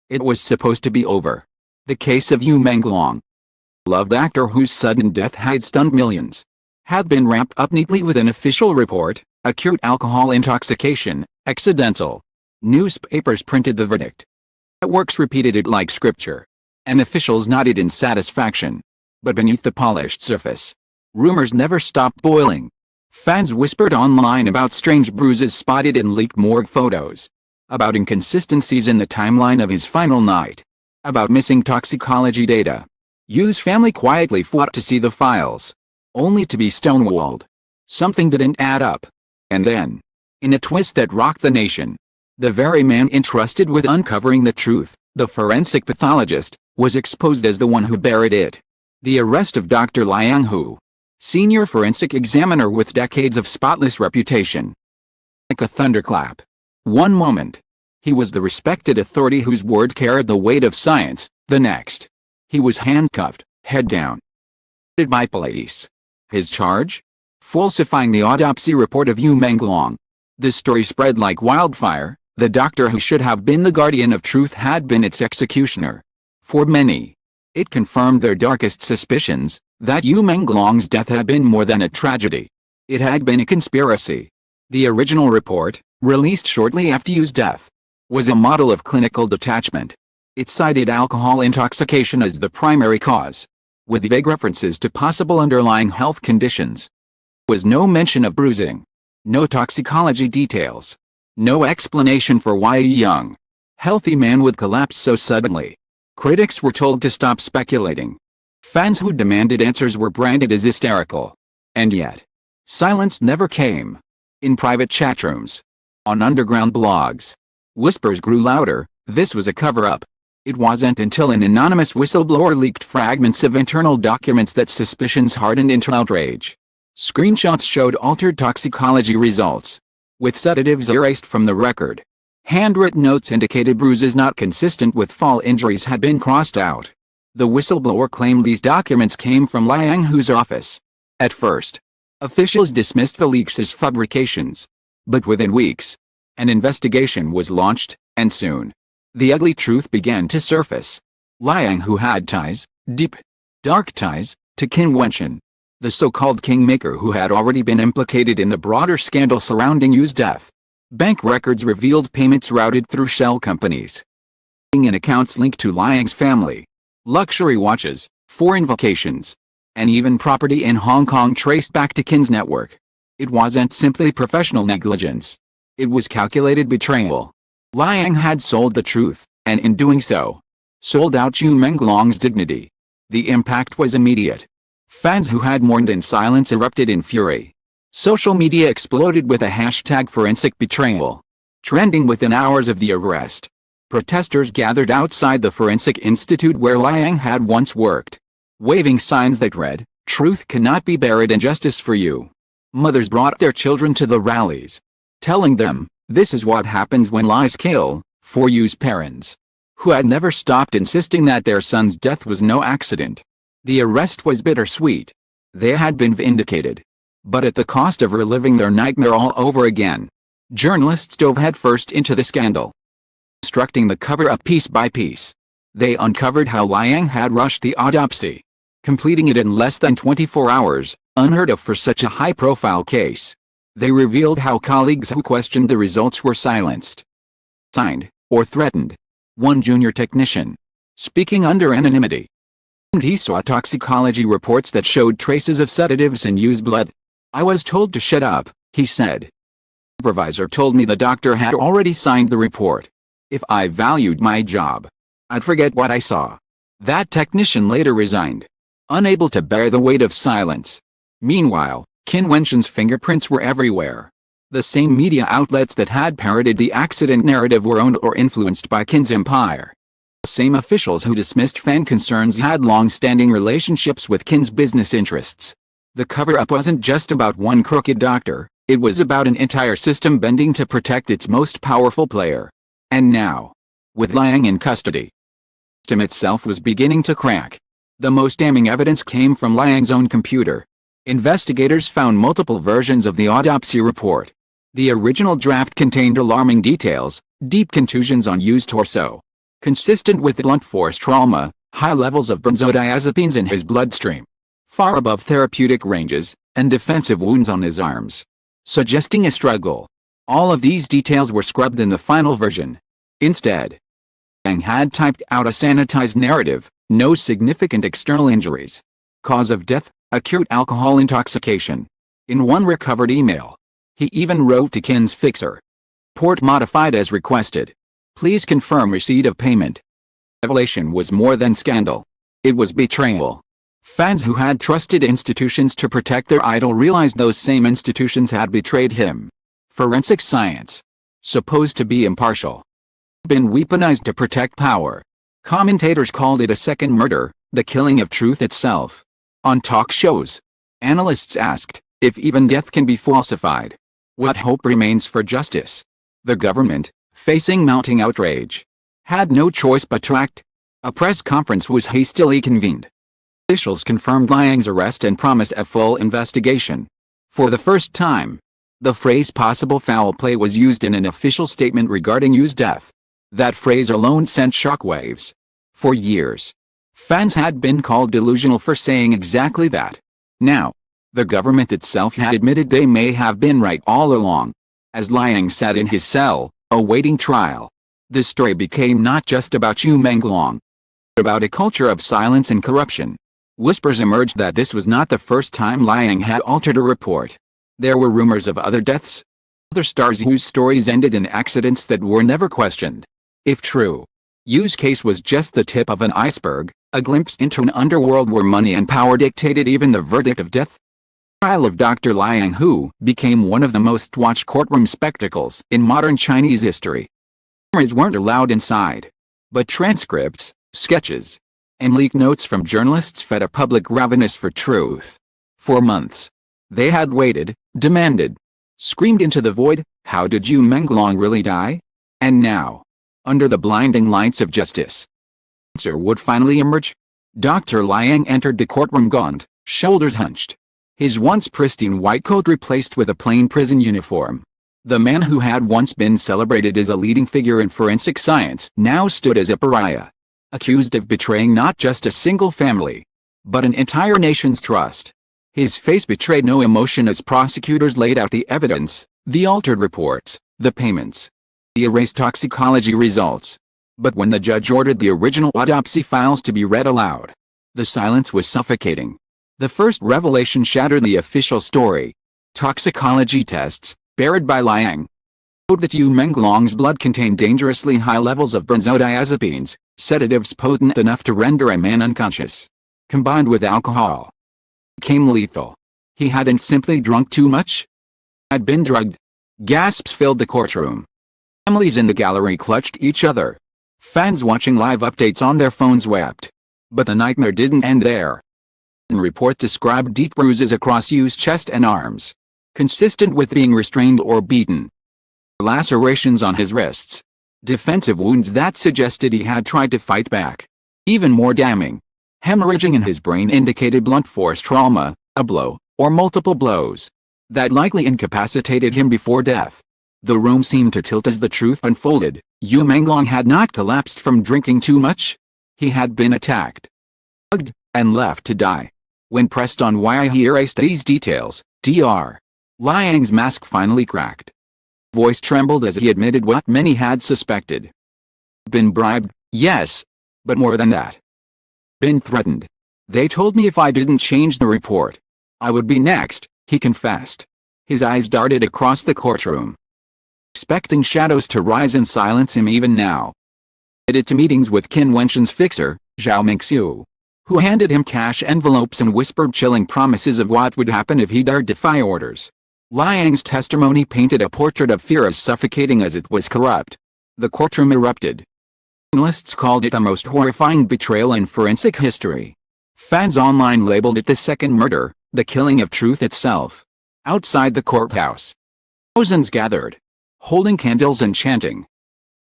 It was supposed to be over. The case of Menglong, loved actor whose sudden death had stunned millions, had been wrapped up neatly with an official report: acute alcohol intoxication, accidental. Newspapers printed the verdict. Networks repeated it like scripture, and officials nodded in satisfaction. But beneath the polished surface, rumors never stopped boiling. Fans whispered online about strange bruises spotted in leaked morgue photos, about inconsistencies in the timeline of his final night, about missing toxicology data. Yu's family quietly fought to see the files, only to be stonewalled. Something didn't add up. And then, in a twist that rocked the nation, the very man entrusted with uncovering the truth, the forensic pathologist, was exposed as the one who buried it. The arrest of Dr. Liang Hu, senior forensic examiner with decades of spotless reputation. Like a thunderclap. One moment, he was the respected authority whose word carried the weight of science. The next, he was handcuffed, head down, by police. His charge? Falsifying the autopsy report of Menglong. The story spread like wildfire. The doctor who should have been the guardian of truth had been its executioner. For many, it confirmed their darkest suspicions, that Menglong's death had been more than a tragedy. It had been a conspiracy. The original report, released shortly after Yu's death, was a model of clinical detachment. It cited alcohol intoxication as the primary cause, with vague references to possible underlying health conditions. There was no mention of bruising, no toxicology details, no explanation for why a young, healthy man would collapse so suddenly. Critics were told to stop speculating. Fans who demanded answers were branded as hysterical. And yet, silence never came. In private chatrooms, on underground blogs, whispers grew louder. This was a cover-up. It wasn't until an anonymous whistleblower leaked fragments of internal documents that suspicions hardened into outrage. Screenshots showed altered toxicology results, with sedatives erased from the record. Handwritten notes indicated bruises not consistent with fall injuries had been crossed out. The whistleblower claimed these documents came from Liang Hu's office. At first, officials dismissed the leaks as fabrications. But within weeks, an investigation was launched, and soon, the ugly truth began to surface. Liang Hu had ties, deep, dark ties, to Qin Wenchen, the so-called kingmaker who had already been implicated in the broader scandal surrounding Yu's death. Bank records revealed payments routed through shell companies, and accounts linked to Liang's family. Luxury watches, foreign vacations, and even property in Hong Kong traced back to Qin's network. It wasn't simply professional negligence. It was calculated betrayal. Liang had sold the truth, and in doing so, sold out Menglong's dignity. The impact was immediate. Fans who had mourned in silence erupted in fury. Social media exploded with a hashtag forensic betrayal, trending within hours of the arrest. Protesters gathered outside the Forensic Institute where Liang had once worked, waving signs that read, "Truth cannot be buried and justice for you." Mothers brought their children to the rallies, telling them, this is what happens when lies kill. For Yu's parents, who had never stopped insisting that their son's death was no accident, the arrest was bittersweet. They had been vindicated, but at the cost of reliving their nightmare all over again. Journalists dove headfirst into the scandal, constructing the cover-up piece by piece. They uncovered how Liang had rushed the autopsy, completing it in less than 24 hours, unheard of for such a high-profile case. They revealed how colleagues who questioned the results were silenced, signed, or threatened. One junior technician, speaking under anonymity, he saw toxicology reports that showed traces of sedatives in Yu's blood. "I was told to shut up," he said. "The supervisor told me the doctor had already signed the report. If I valued my job, I'd forget what I saw." That technician later resigned, unable to bear the weight of silence. Meanwhile, Qin Wenchen's fingerprints were everywhere. The same media outlets that had parroted the accident narrative were owned or influenced by Qin's empire. The same officials who dismissed fan concerns had long-standing relationships with Qin's business interests. The cover-up wasn't just about one crooked doctor, it was about an entire system bending to protect its most powerful player. And now, with Liang in custody, the system itself was beginning to crack. The most damning evidence came from Liang's own computer. Investigators found multiple versions of the autopsy report. The original draft contained alarming details: deep contusions on Yu's torso, consistent with blunt force trauma, high levels of benzodiazepines in his bloodstream, far above therapeutic ranges, and defensive wounds on his arms, suggesting a struggle. All of these details were scrubbed in the final version. Instead, Liang had typed out a sanitized narrative: no significant external injuries. Cause of death: acute alcohol intoxication. In one recovered email, he even wrote to Kin's fixer. Port modified as requested. Please confirm receipt of payment. Revelation was more than scandal. It was betrayal. Fans who had trusted institutions to protect their idol realized those same institutions had betrayed him. Forensic science, supposed to be impartial, been weaponized to protect power. Commentators called it a second murder, the killing of truth itself. On talk shows, analysts asked, if even death can be falsified, what hope remains for justice? The government, facing mounting outrage, had no choice but to act. A press conference was hastily convened. Officials confirmed Liang's arrest and promised a full investigation. For the first time, the phrase possible foul play was used in an official statement regarding Yu's death. That phrase alone sent shockwaves. For years, fans had been called delusional for saying exactly that. Now, the government itself had admitted they may have been right all along. As Liang sat in his cell, awaiting trial, the story became not just about Yu Menglong, but about a culture of silence and corruption. Whispers emerged that this was not the first time Liang had altered a report. There were rumors of other deaths, other stars whose stories ended in accidents that were never questioned. If true, Yu's case was just the tip of an iceberg, a glimpse into an underworld where money and power dictated even the verdict of death. The trial of Dr. Liang, who became one of the most watched courtroom spectacles in modern Chinese history. Cameras weren't allowed inside, but transcripts, sketches, and leaked notes from journalists fed a public ravenous for truth. For months, they had waited, demanded, screamed into the void, how did Yu Menglong really die? And now, under the blinding lights of justice, the answer would finally emerge. Dr. Liang entered the courtroom gaunt, shoulders hunched, his once pristine white coat replaced with a plain prison uniform. The man who had once been celebrated as a leading figure in forensic science now stood as a pariah, accused of betraying not just a single family, but an entire nation's trust. His face betrayed no emotion as prosecutors laid out the evidence, the altered reports, the payments, the erased toxicology results. But when the judge ordered the original autopsy files to be read aloud, the silence was suffocating. The first revelation shattered the official story. Toxicology tests, buried by Liang, showed that Yu Menglong's blood contained dangerously high levels of benzodiazepines, sedatives potent enough to render a man unconscious. Combined with alcohol, became lethal. He hadn't simply drunk too much, had been drugged. Gasps filled the courtroom. Families in the gallery clutched each other. Fans watching live updates on their phones wept. But the nightmare didn't end there. A report described deep bruises across Yu's chest and arms, consistent with being restrained or beaten. Lacerations on his wrists, defensive wounds that suggested he had tried to fight back. Even more damning, hemorrhaging in his brain indicated blunt force trauma, a blow, or multiple blows, that likely incapacitated him before death. The room seemed to tilt as the truth unfolded. Yu Menglong had not collapsed from drinking too much. He had been attacked, drugged, and left to die. When pressed on why he erased these details, Dr. Liang's mask finally cracked. Voice trembled as he admitted what many had suspected. Been bribed, yes, but more than that. Been threatened. They told me if I didn't change the report, I would be next, he confessed. His eyes darted across the courtroom, expecting shadows to rise and silence him even now. Headed to meetings with Qin Wenshan's fixer, Zhao Mingxiu, who handed him cash envelopes and whispered chilling promises of what would happen if he dared defy orders. Liang's testimony painted a portrait of fear as suffocating as it was corrupt. The courtroom erupted. Analysts called it the most horrifying betrayal in forensic history. Fans online labeled it the second murder, the killing of truth itself. Outside the courthouse, thousands gathered, holding candles and chanting,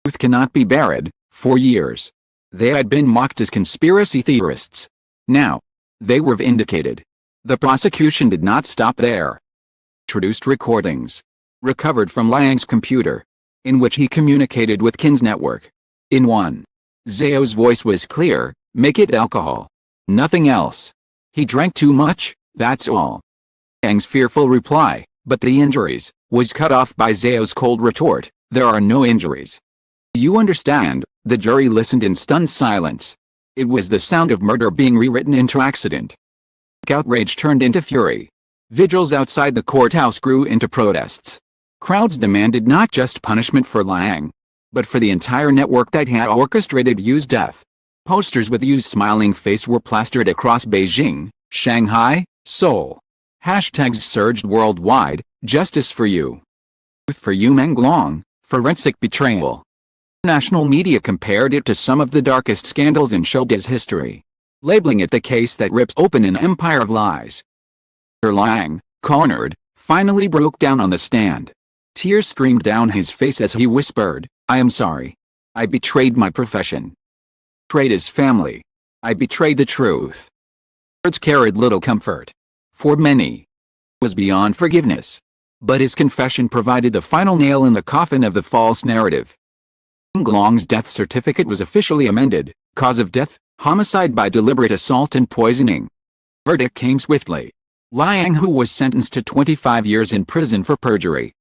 "Truth cannot be buried." For years, they had been mocked as conspiracy theorists. Now, they were vindicated. The prosecution did not stop there. Introduced recordings, recovered from Liang's computer, in which he communicated with Qin's network. In one, Zhao's voice was clear, make it alcohol. Nothing else. He drank too much, that's all. Yang's fearful reply, but the injuries, was cut off by Zhao's cold retort, there are no injuries. You understand, the jury listened in stunned silence. It was the sound of murder being rewritten into accident. Outrage turned into fury. Vigils outside the courthouse grew into protests. Crowds demanded not just punishment for Liang, but for the entire network that had orchestrated Yu's death. Posters with Yu's smiling face were plastered across Beijing, Shanghai, Seoul. Hashtags surged worldwide, justice for Yu. Truth for Yu Menglong, forensic betrayal. National media compared it to some of the darkest scandals in showbiz history, labeling it the case that rips open an empire of lies. Liang, cornered, finally broke down on the stand. Tears streamed down his face as he whispered, I am sorry. I betrayed my profession. Betrayed his family. I betrayed the truth. Words carried little comfort. For many, it was beyond forgiveness. But his confession provided the final nail in the coffin of the false narrative. Menglong's death certificate was officially amended, cause of death, homicide by deliberate assault and poisoning. Verdict came swiftly. Liang, who was sentenced to 25 years in prison for perjury,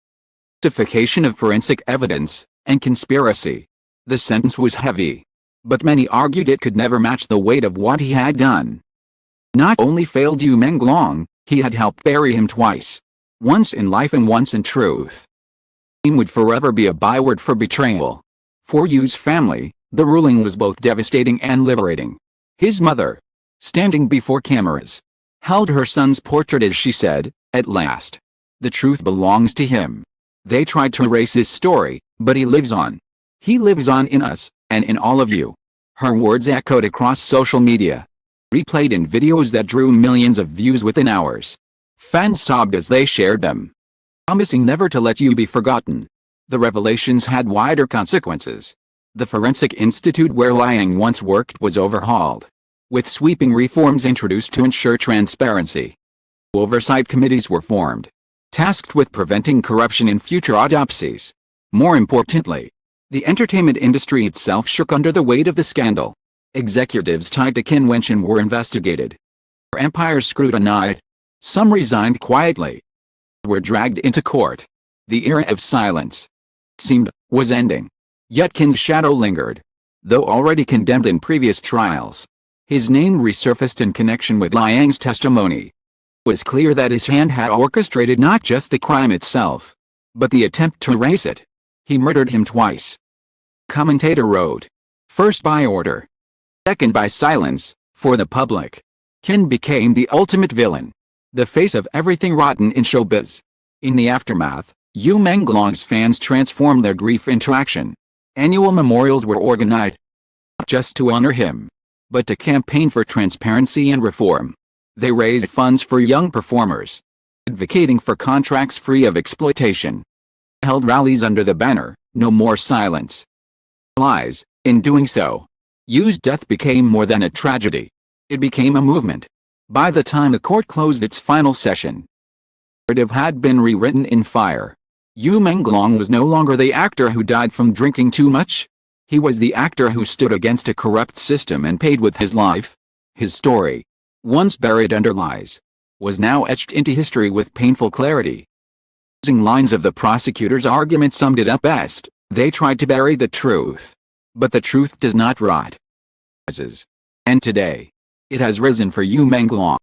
falsification of forensic evidence, and conspiracy. The sentence was heavy, but many argued it could never match the weight of what he had done. Not only failed Yu Menglong, he had helped bury him twice. Once in life and once in truth. Name would forever be a byword for betrayal. For Yu's family, the ruling was both devastating and liberating. His mother, standing before cameras, held her son's portrait as she said, at last. The truth belongs to him. They tried to erase his story, but he lives on. He lives on in us, and in all of you. Her words echoed across social media, replayed in videos that drew millions of views within hours. Fans sobbed as they shared them, promising never to let Yu be forgotten. The revelations had wider consequences. The Forensic Institute where Liang once worked was overhauled, with sweeping reforms introduced to ensure transparency. Oversight committees were formed, tasked with preventing corruption in future autopsies. More importantly, the entertainment industry itself shook under the weight of the scandal. Executives tied to Qin Wenchen were investigated. Empires scrutinized. Some resigned quietly. Were dragged into court. The era of silence, it seemed, was ending. Yet Qin's shadow lingered. Though already condemned in previous trials, his name resurfaced in connection with Liang's testimony. It was clear that his hand had orchestrated not just the crime itself, but the attempt to erase it. He murdered him twice. Commentator wrote. First by order. Second by silence, for the public. Qin became the ultimate villain. The face of everything rotten in showbiz. In the aftermath, Yu Menglong's fans transformed their grief into action. Annual memorials were organized, not just to honor him, but to campaign for transparency and reform. They raised funds for young performers, advocating for contracts free of exploitation. Held rallies under the banner, No More Silence. Lies. In doing so, Yu's death became more than a tragedy. It became a movement. By the time the court closed its final session, the narrative had been rewritten in fire. Yu Menglong was no longer the actor who died from drinking too much. He was the actor who stood against a corrupt system and paid with his life. His story, once buried under lies, was now etched into history with painful clarity. Closing lines of the prosecutor's argument summed it up best. They tried to bury the truth, but the truth does not rot. And today, it has risen for Yu Menglong.